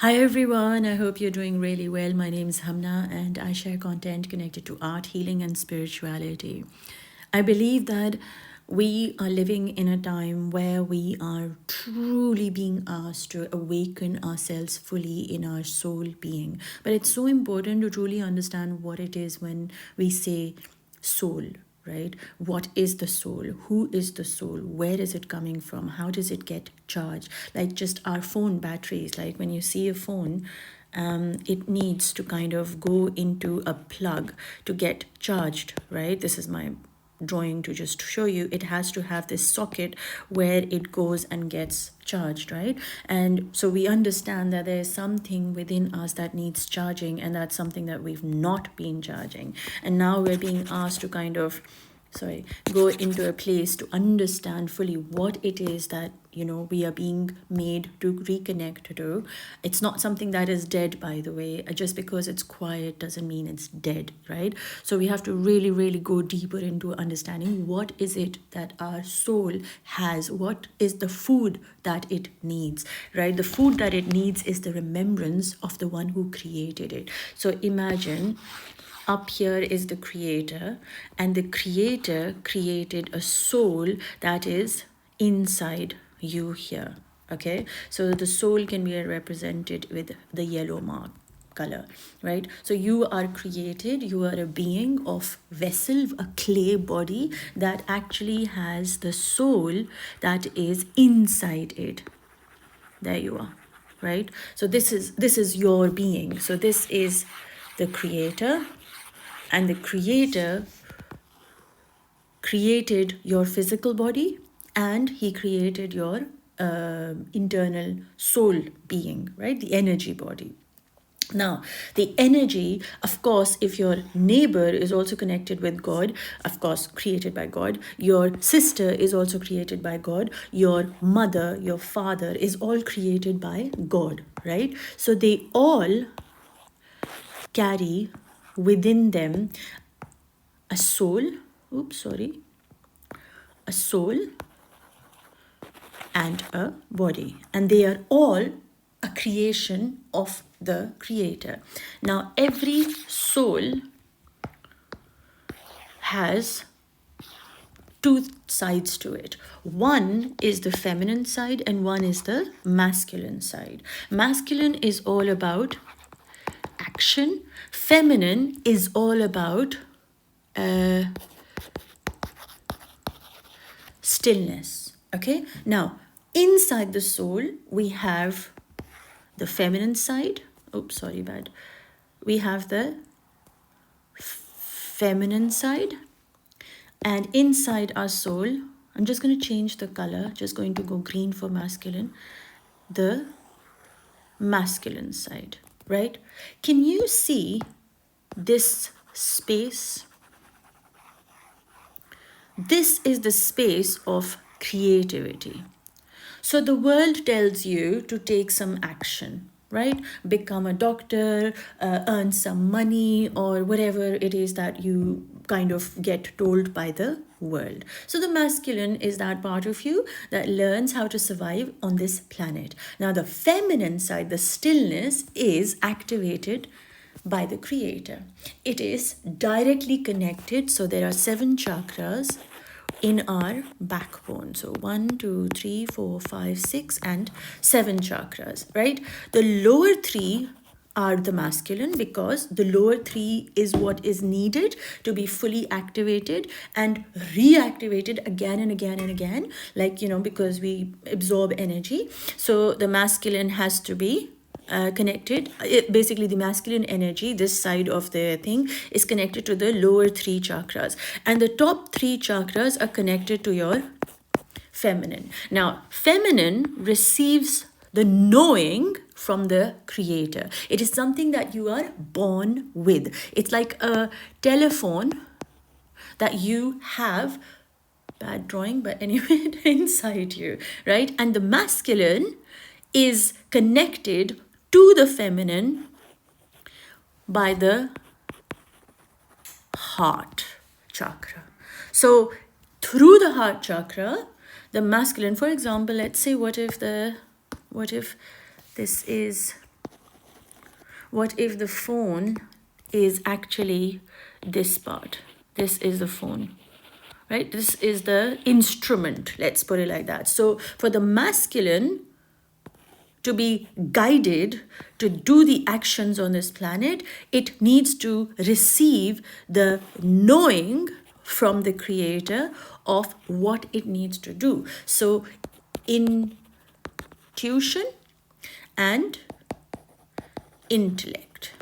Hi everyone, I hope you're doing really well. My name is HUMNA and I share content connected to art, healing, and spirituality. I believe that we are living in a time where we are truly being asked to awaken ourselves fully in our soul being. But it's so important to truly understand what it is when we say soul, right? What is the soul? Who is the soul? Where is it coming from? How does it get charged? Like just our phone batteries, like when you see a phone, it needs to kind of go into a plug to get charged, right? This is my drawing to just show you. It has to have this socket where it goes and gets charged, right? And so we understand that there is something within us that needs charging, and that's something that we've not been charging, and now we're being asked to kind of go into a place to understand fully what it is that we are being made to reconnect to. It's not something that is dead, by the way. Just because it's quiet doesn't mean it's dead, right? So we have to really go deeper into understanding what is it that our soul has, what is the food that it needs, right? The food that it needs is the remembrance of the one who created it. So imagine up here is the creator, and the creator created a soul that is inside you here. Okay, so the soul can be represented with the yellow mark color, right? So you are created, you are a being of vessel, a clay body that actually has the soul that is inside it. There you are, right? So this is your being. So this is the creator, and the creator created your physical body, and he created your internal soul being, right? The energy body. Now, the energy, of course, if your neighbor is also connected with God, of course, created by God, your sister is also created by God, your mother, your father is all created by God, right? So they all carry within them a soul, a soul and a body. And they are all a creation of the Creator. Now, every soul has two sides to it. One is the feminine side and one is the masculine side. Masculine is all about action. Feminine is all about stillness. Okay, now inside the soul we have the feminine side. We have the feminine side, and inside our soul, I'm just going to change the color, just going to go green for masculine, the masculine side, right? Can you see this space? This is the space of creativity. So the world tells you to take some action, right? Become a doctor, earn some money, or whatever it is that you kind of get told by the world. So the masculine is that part of you that learns how to survive on this planet. Now the feminine side, the stillness, is activated by the creator. It is directly connected. So there are 7 chakras in our backbone. So 1, 2, 3, 4, 5, 6, and 7 chakras, right? The lower 3 are the masculine, because the lower 3 is what is needed to be fully activated and reactivated again and again and again, like, because we absorb energy. So the masculine has to be connected. Basically, the masculine energy, this side of the thing, is connected to the lower 3 chakras, and the top 3 chakras are connected to your feminine. Now, feminine receives the knowing from the creator. It is something that you are born with. It's like a telephone that you have, bad drawing, but anyway, inside you, right? And the masculine is connected to the feminine by the heart chakra. So through the heart chakra, the masculine, for example, let's say, what if this is What if the phone is actually this part? This is the phone, right? This is the instrument, let's put it like that. So for the masculine to be guided to do the actions on this planet, it needs to receive the knowing from the creator of what it needs to do. So intuition and intellect.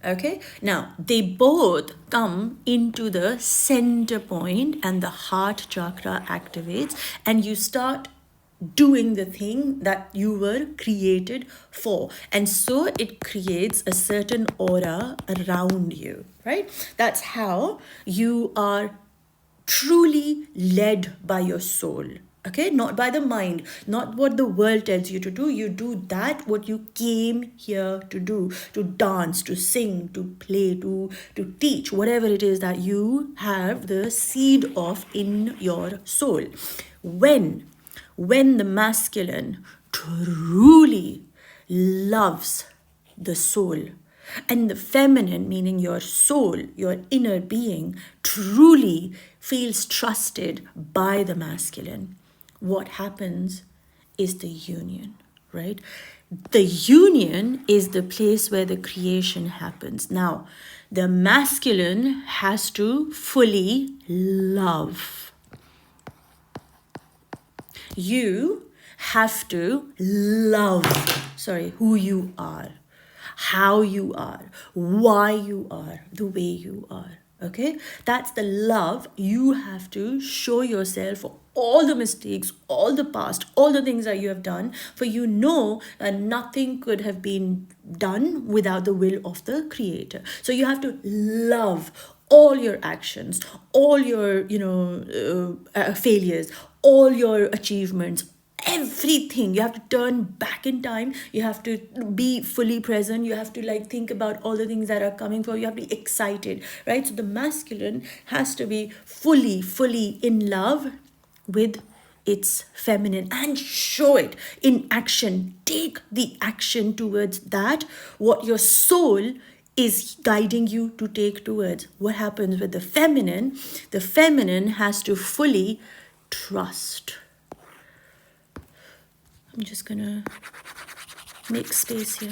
Okay, now they both come into the center point and the heart chakra activates, and you start doing the thing that you were created for. And so it creates a certain aura around you, right? That's how you are truly led by your soul. Okay, not by the mind, not what the world tells you to do. You do that what you came here to do, to dance, to sing, to play, to teach, whatever it is that you have the seed of in your soul. When the masculine truly loves the soul, and the feminine, meaning your soul, your inner being, truly feels trusted by the masculine, what happens is the union, right? The union is the place where the creation happens. Now, the masculine has to fully love. You have to love, who you are, how you are, why you are the way you are. Okay, that's the love. You have to show yourself for all the mistakes, all the past, all the things that you have done, for you know that nothing could have been done without the will of the creator. So you have to love all your actions, all your failures, all your achievements, everything. You have to turn back in time. You have to be fully present. You have to think about all the things that are coming for you. You have to be excited, right? So the masculine has to be fully in love with its feminine and show it in action. Take the action towards that what your soul is guiding you to take towards. What happens with the feminine? The feminine has to fully trust. I'm just gonna make space here.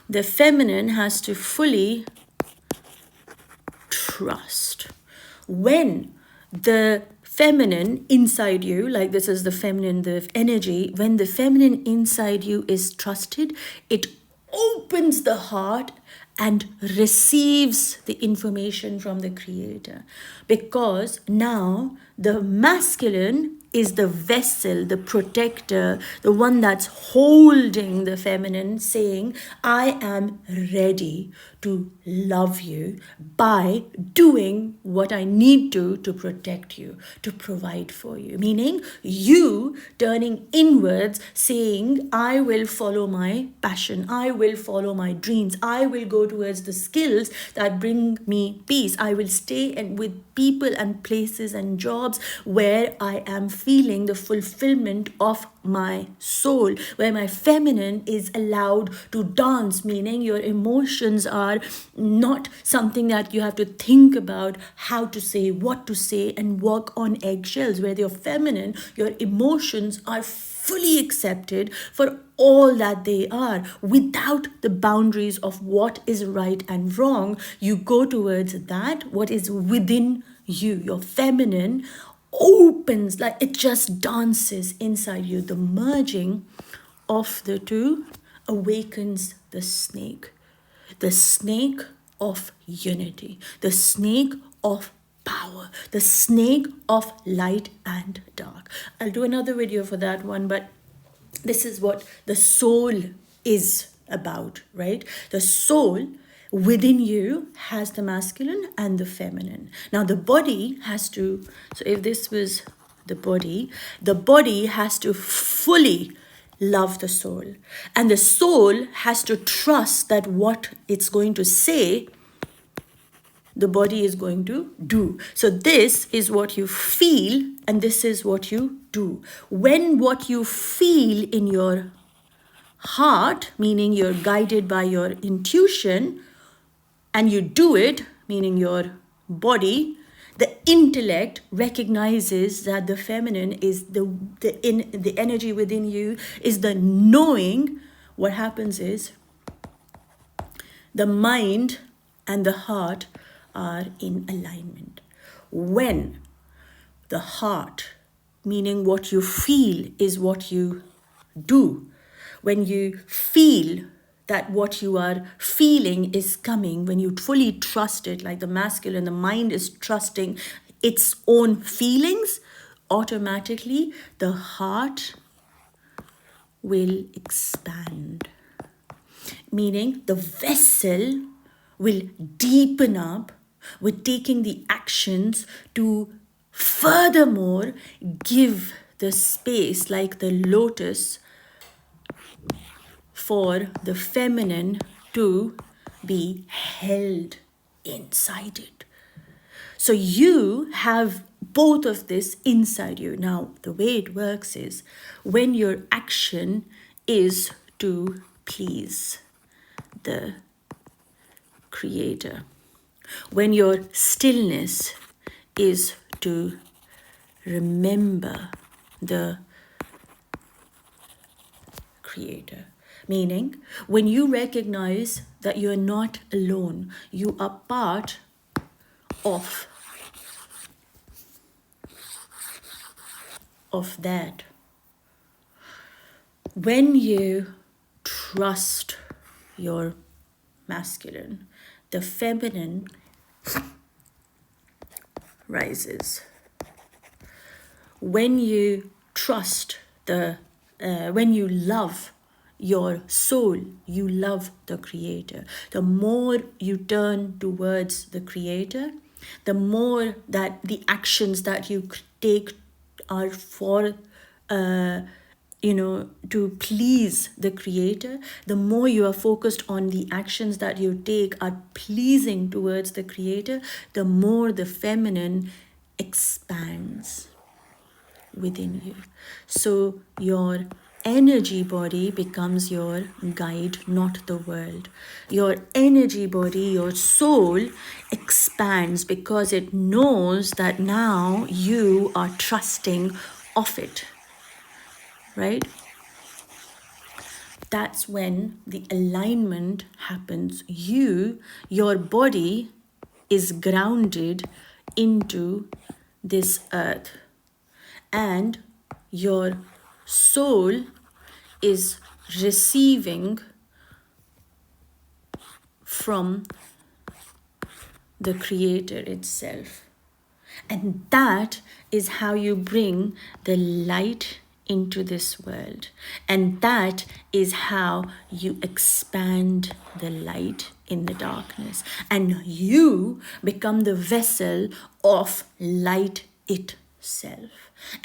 The feminine has to fully trust. When the feminine inside you, this is the feminine, the energy, when the feminine inside you is trusted, it opens the heart and receives the information from the creator, because now the masculine is the vessel, the protector, the one that's holding the feminine, saying, I am ready to love you by doing what I need to protect you, to provide for you. Meaning you turning inwards, saying, I will follow my passion, I will follow my dreams, I will go towards the skills that bring me peace. I will stay with people and places and jobs where I am feeling the fulfillment of my soul, where my feminine is allowed to dance, meaning your emotions are not something that you have to think about how to say, what to say, and walk on eggshells, where your feminine, your emotions are fully accepted for all that they are, without the boundaries of what is right and wrong. You go towards that, what is within you. Your feminine opens, it just dances inside you. The merging of the two awakens the snake of unity, the snake of power, the snake of light and dark. I'll do another video for that one, but this is what the soul is about, right? The soul within you has the masculine and the feminine. Now the body has to, so if this was the body has to fully love the soul. And the soul has to trust that what it's going to say the body is going to do. So this is what you feel and this is what you do. When what you feel in your heart, meaning you're guided by your intuition, and you do it, meaning your body, the intellect recognizes that the feminine is the energy within you is the knowing. What happens is the mind and the heart are in alignment. When the heart, meaning what you feel is what you do, when you feel that what you are feeling is coming, when you fully trust it, like the masculine, the mind is trusting its own feelings, automatically the heart will expand. Meaning the vessel will deepen up with taking the actions to furthermore give the space, like the lotus, for the feminine to be held inside it. So you have both of this inside you. Now, the way it works is when your action is to please the Creator, when your stillness is to remember the Creator, meaning when you recognize that you're not alone, you are part of that. When you trust your masculine, the feminine rises. When you trust when you love your soul, you love the Creator. The more you turn towards the Creator, the more that the actions that you take are for to please the Creator, the more you are focused on the actions that you take are pleasing towards the Creator, the more the feminine expands within you. So your energy body becomes your guide, not the world. Your energy body, your soul expands because it knows that now you are trusting of it. Right? That's when the alignment happens. Your body is grounded into this earth, and your soul is receiving from the Creator itself. And that is how you bring the light into this world. And that is how you expand the light in the darkness. And you become the vessel of light itself.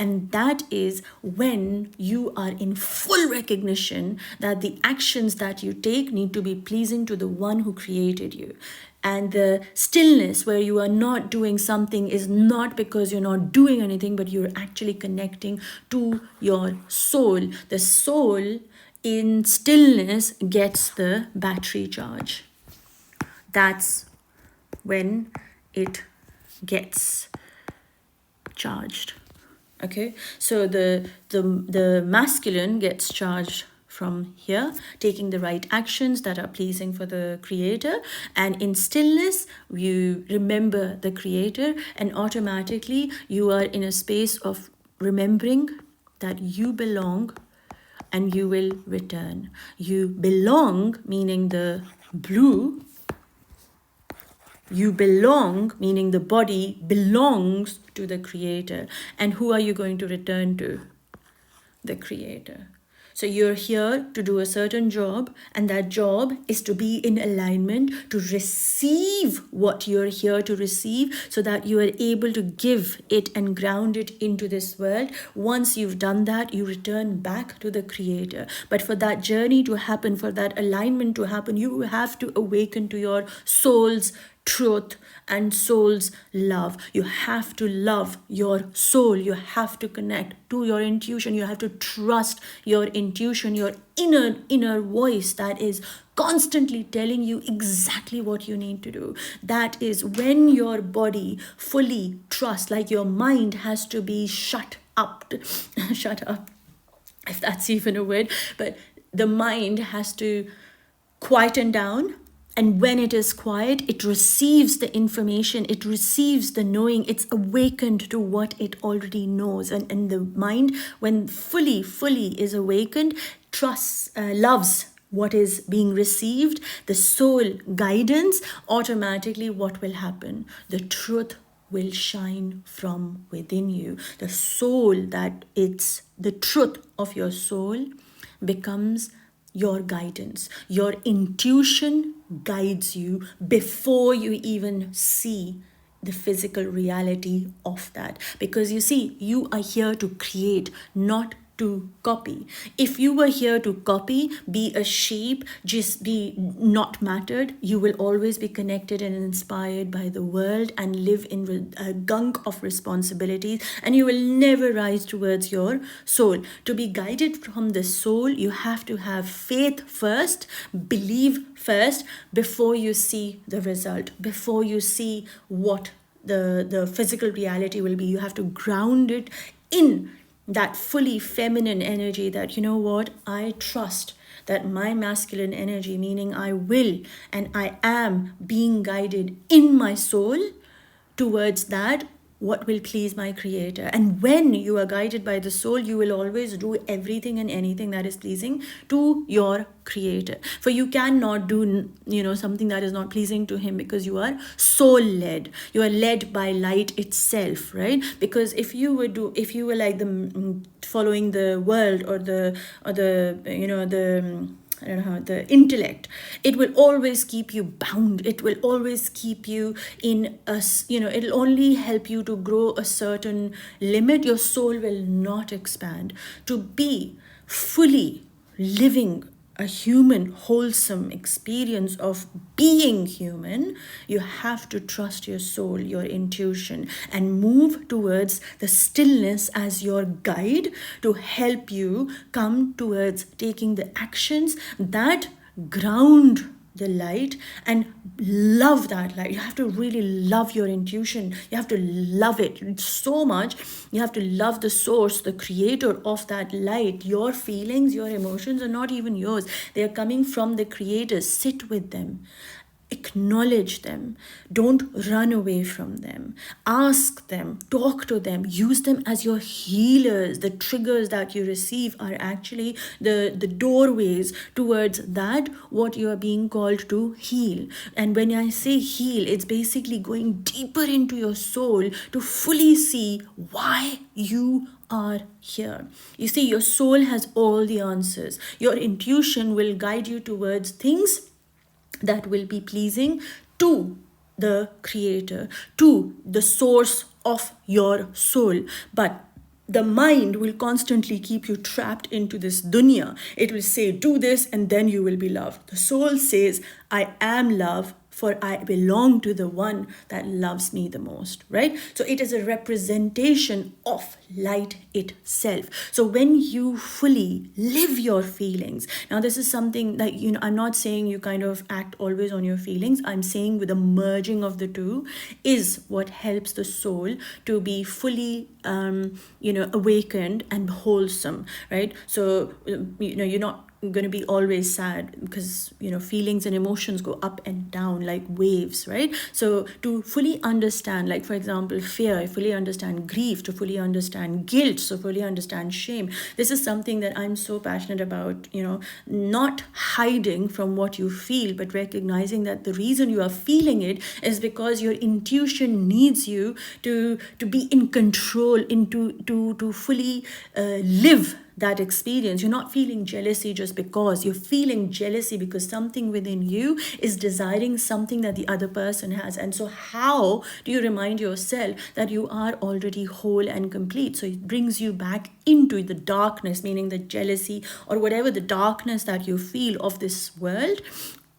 And that is when you are in full recognition that the actions that you take need to be pleasing to the one who created you. And the stillness where you are not doing something is not because you're not doing anything, but you're actually connecting to your soul. The soul in stillness gets the battery charge. That's when it gets charged. Okay, so the masculine gets charged from here, taking the right actions that are pleasing for the Creator, and in stillness you remember the Creator, and automatically you are in a space of remembering that you belong and you will return. You belong, meaning the blue. You belong, meaning the body belongs to the Creator. And who are you going to return to? The Creator. So you're here to do a certain job, and that job is to be in alignment, to receive what you're here to receive, so that you are able to give it and ground it into this world. Once you've done that, you return back to the Creator. But for that journey to happen, for that alignment to happen, you have to awaken to your soul's truth and soul's love. You have to love your soul. You have to connect to your intuition. You have to trust your intuition, your inner voice that is constantly telling you exactly what you need to do. That is when your body fully trusts, like your mind has to be shut up, shut up, if that's even a word, but the mind has to quieten down. And when it is quiet, it receives the information, it receives the knowing, it's awakened to what it already knows. And the mind, when fully is awakened, trusts, loves what is being received, the soul guidance, automatically what will happen? The truth will shine from within you. The soul, that it's the truth of your soul, becomes your guidance. Your intuition guides you before you even see the physical reality of that. Because you see, you are here to create, not to copy. If you were here to copy, be a sheep, just be not mattered, you will always be connected and inspired by the world and live in a gunk of responsibilities, and you will never rise towards your soul. To be guided from the soul, you have to have faith first, believe first, before you see the result, before you see what the physical reality will be. You have to ground it in that fully feminine energy, that, you know what, I trust that my masculine energy, meaning I will and I am being guided in my soul towards that what will please my creator. And when you are guided by the soul, you will always do everything and anything that is pleasing to your creator. For you cannot do, something that is not pleasing to him, because you are soul led. You are led by light itself, right? Because if you were like the following the world or the I don't know, the intellect, it will always keep you bound. It will always keep you in it'll only help you to grow a certain limit. Your soul will not expand. To be fully living a human, wholesome experience of being human, you have to trust your soul, your intuition, and move towards the stillness as your guide to help you come towards taking the actions that ground the light and love that light. You have to really love your intuition. You have to love it so much. You have to love the source, the creator of that light. Your feelings, your emotions are not even yours. They are coming from the creator. Sit with them. Acknowledge them. Don't run away from them. Ask them, talk to them, use them as your healers. The triggers that you receive are actually the doorways towards that what you are being called to heal. And when I say heal, it's basically going deeper into your soul to fully see why you are here. You see, your soul has all the answers. Your intuition will guide you towards things that will be pleasing to the creator, to the source of your soul. But the mind will constantly keep you trapped into this dunya. It will say, do this and then you will be loved. The soul says, I am love, for I belong to the one that loves me the most, right? So it is a representation of light itself. So when you fully live your feelings, now this is something that, I'm not saying you kind of act always on your feelings. I'm saying with the merging of the two is what helps the soul to be fully, awakened and wholesome, right? So, you're not going to be always sad, because feelings and emotions go up and down like waves, right? So to fully understand, like for example fear, fully understand grief, to fully understand guilt, so fully understand shame, this is something that I'm so passionate about. Not hiding from what you feel, but recognizing that the reason you are feeling it is because your intuition needs you to be in control, to fully live that experience. You're not feeling jealousy just because. You're feeling jealousy because something within you is desiring something that the other person has. And so how do you remind yourself that you are already whole and complete? So it brings you back into the darkness, meaning the jealousy or whatever the darkness that you feel of this world.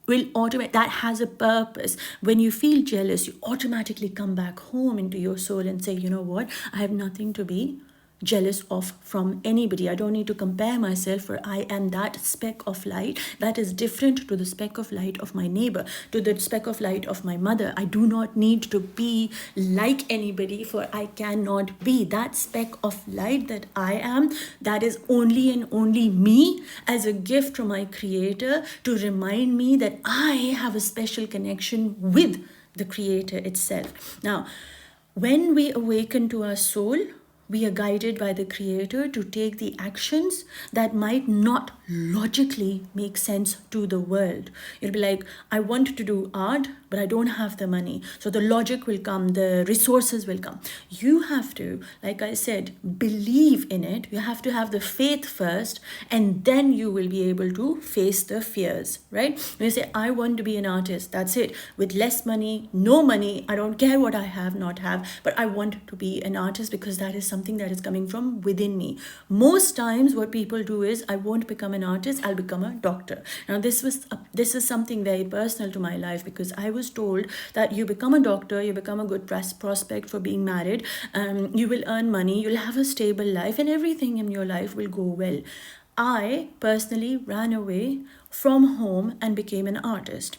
will automate, that has a purpose. When you feel jealous, you automatically come back home into your soul and say, you know what, I have nothing to be jealous of from anybody. I don't need to compare myself, for I am that speck of light that is different to the speck of light of my neighbor, to the speck of light of my mother. I do not need to be like anybody, for I cannot be that speck of light that I am. That is only and only me, as a gift from my creator, to remind me that I have a special connection with the creator itself. Now, when we awaken to our soul, we are guided by the creator to take the actions that might not logically make sense to the world. You'll be like, I want to do art, but I don't have the money. So the logic will come, the resources will come. You have to, like I said, believe in it. You have to have the faith first, and then you will be able to face the fears, right? When you say, I want to be an artist, that's it. With less money, no money, I don't care what I have, not have, but I want to be an artist because that is something that is coming from within me. Most times what people do is, I won't become an artist, I'll become a doctor. Now this is something very personal to my life, because I was told that you become a doctor, you become a good prospect for being married, you will earn money, you'll have a stable life, and everything in your life will go well. I personally ran away from home and became an artist.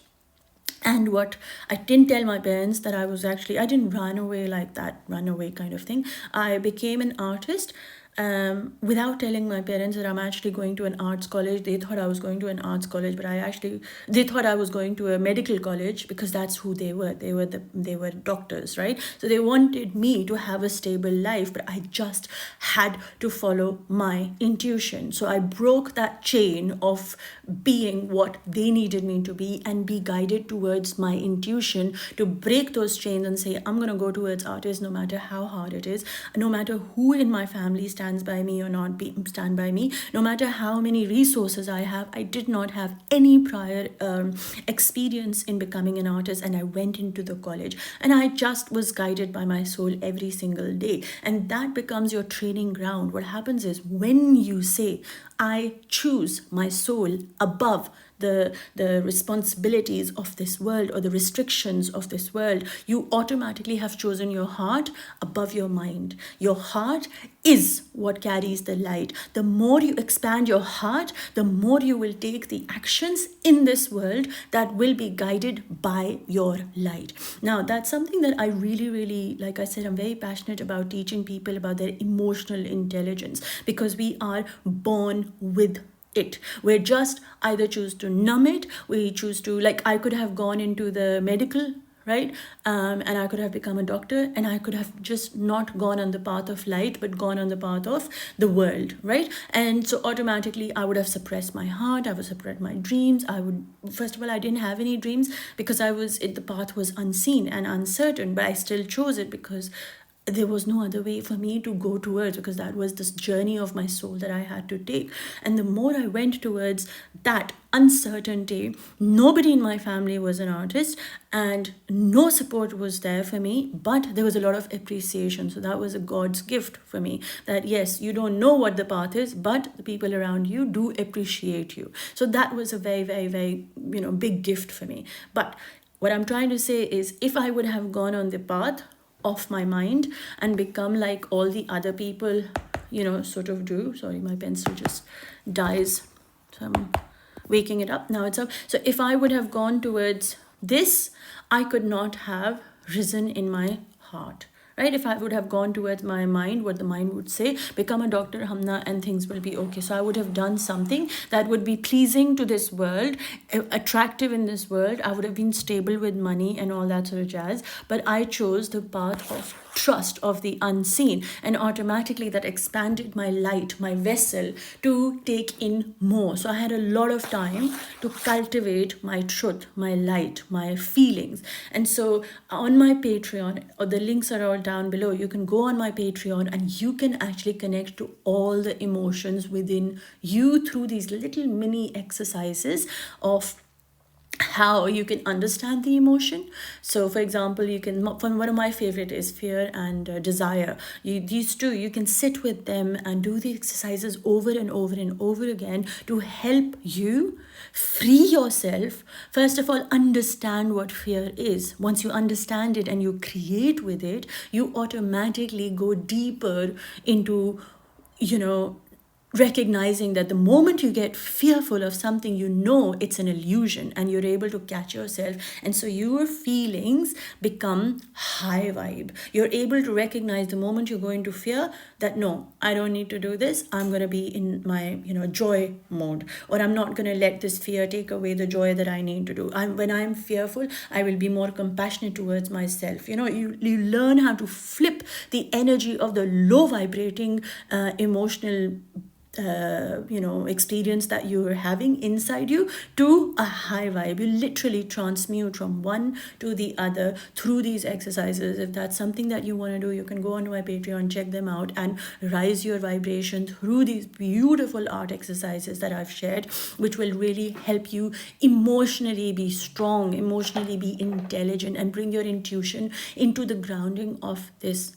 And what I didn't tell my parents that I didn't run away like that, run away kind of thing. I became an artist without telling my parents that I'm actually going to an arts college. They thought I was going to an arts college, but they thought I was going to a medical college, because that's who they were. They were doctors, right? So they wanted me to have a stable life, but I just had to follow my intuition. So I broke that chain of being what they needed me to be and be guided towards my intuition, to break those chains and say, I'm going to go towards artists no matter how hard it is, no matter who in my family stands by me or not stand by me, no matter how many resources I have. I did not have any prior experience in becoming an artist, and I went into the college and I just was guided by my soul every single day. And that becomes your training ground. What happens is, when you say, I choose my soul above the responsibilities of this world or the restrictions of this world, you automatically have chosen your heart above your mind. Your heart is what carries the light. The more you expand your heart, the more you will take the actions in this world that will be guided by your light. Now, that's something that I really, like I said, I'm very passionate about teaching people about their emotional intelligence, because we are born with it. We're just either choose to numb it, we choose to, like, I could have gone into the medical, right? And I could have become a doctor, and I could have just not gone on the path of light, but gone on the path of the world, right? And so automatically I would have suppressed my heart, I would suppress my dreams. First of all, I didn't have any dreams because the path was unseen and uncertain, but I still chose it because there was no other way for me to go towards, because that was this journey of my soul that I had to take. And the more I went towards that uncertainty, nobody in my family was an artist and no support was there for me, but there was a lot of appreciation. So that was a God's gift for me, that yes, you don't know what the path is, but the people around you do appreciate you. So that was a very, very, very, big gift for me. But what I'm trying to say is, if I would have gone on the path of my mind and become like all the other people, sort of do. Sorry, my pencil just dies. So I'm waking it up. Now it's up. So if I would have gone towards this, I could not have risen in my heart. Right? If I would have gone towards my mind, what the mind would say, become a doctor, HUMNA, and things will be okay. So I would have done something that would be pleasing to this world, attractive in this world. I would have been stable with money and all that sort of jazz. But I chose the path of trust, of the unseen, and automatically that expanded my light, my vessel, to take in more. So I had a lot of time to cultivate my truth, my light, my feelings. And so on my Patreon, or the links are all down below, you can go on my Patreon and you can actually connect to all the emotions within you through these little mini exercises of how you can understand the emotion. So for example, you can, one of my favorite is fear and desire. These two, you can sit with them and do the exercises over and over and over again to help you free yourself. First of all, understand what fear is. Once you understand it and you create with it, you automatically go deeper into, you know, recognizing that the moment you get fearful of something, you know it's an illusion, and you're able to catch yourself. And so your feelings become high vibe. You're able to recognize the moment you go into fear that, no, I don't need to do this. I'm going to be in my, joy mode, or I'm not going to let this fear take away the joy that I need to do. When I'm fearful, I will be more compassionate towards myself. You learn how to flip the energy of the low vibrating emotional experience that you are having inside you to a high vibe. You literally transmute from one to the other through these exercises. If that's something that you want to do, you can go onto my Patreon, check them out, and rise your vibration through these beautiful art exercises that I've shared, which will really help you emotionally be strong, emotionally be intelligent, and bring your intuition into the grounding of this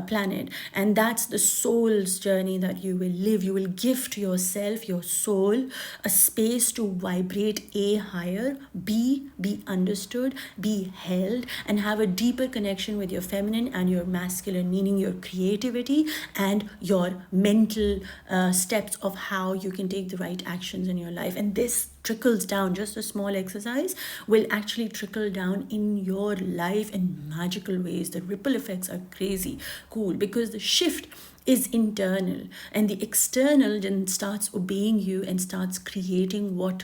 planet. And that's the soul's journey that you will live. You will gift yourself, your soul, a space to vibrate a higher, be understood, be held, and have a deeper connection with your feminine and your masculine, meaning your creativity and your mental steps of how you can take the right actions in your life. And this trickles down, just a small exercise will actually trickle down in your life in magical ways. The ripple effects are crazy cool, because the shift is internal, and the external then starts obeying you and starts creating what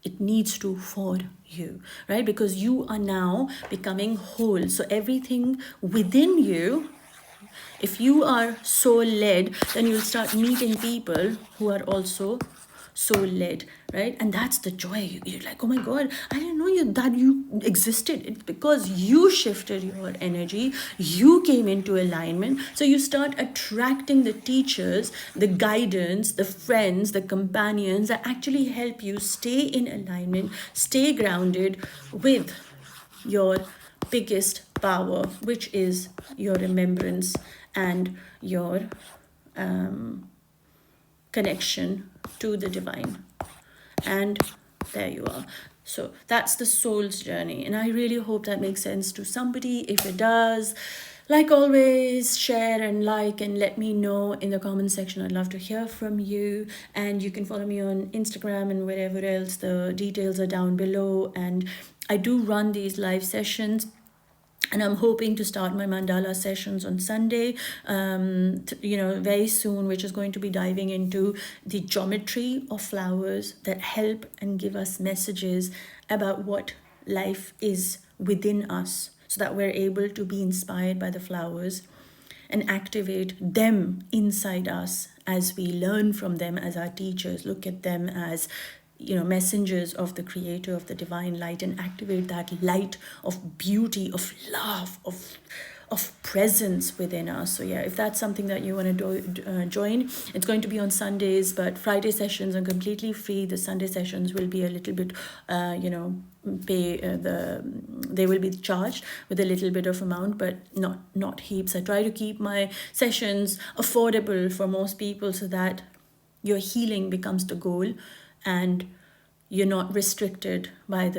it needs to for you, right? Because you are now becoming whole. So everything within you, if you are soul led, then you'll start meeting people who are also soul led, right? And that's the joy. You're like, oh my god, I didn't know that you existed. It's because you shifted your energy, you came into alignment. So you start attracting the teachers, the guidance, the friends, the companions that actually help you stay in alignment, stay grounded with your biggest power, which is your remembrance and your connection to the divine. And there you are. So that's the soul's journey, and I really hope that makes sense to somebody. If it does, like always, share and like and let me know in the comment section. I'd love to hear from you. And you can follow me on Instagram and wherever else. The details are down below. And I do run these live sessions, and I'm hoping to start my mandala sessions on Sunday, very soon, which is going to be diving into the geometry of flowers that help and give us messages about what life is within us, so that we're able to be inspired by the flowers and activate them inside us as we learn from them as our teachers, look at them as messengers of the creator, of the divine light, and activate that light of beauty, of love, of presence within us. So yeah, if that's something that you want to join, it's going to be on Sundays, but Friday sessions are completely free. The Sunday sessions will be a little bit they will be charged with a little bit of amount, but not heaps. I try to keep my sessions affordable for most people, so that your healing becomes the goal and you're not restricted by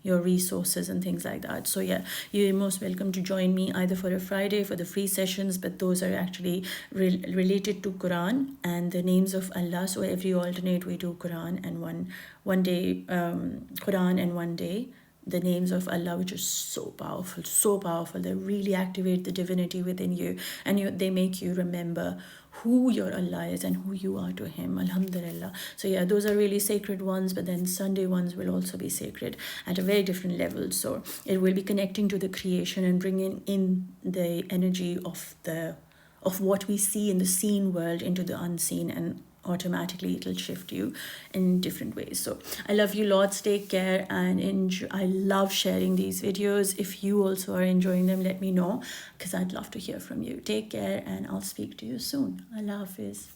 your resources and things like that. So yeah, you're most welcome to join me either for a Friday for the free sessions, but those are actually related to Qur'an and the names of Allah. So every alternate we do Qur'an, and one day Qur'an, and one day the names of Allah, which is so powerful. They really activate the divinity within you, and they make you remember who your Allah is and who you are to him. Alhamdulillah. So yeah, those are really sacred ones, but then Sunday ones will also be sacred at a very different level. So it will be connecting to the creation and bringing in the energy of what we see in the seen world into the unseen, and automatically it'll shift you in different ways. So I love you lots. Take care and enjoy. I love sharing these videos. If you also are enjoying them, let me know, because I'd love to hear from you. Take care, and I'll speak to you soon. Allah Hafiz.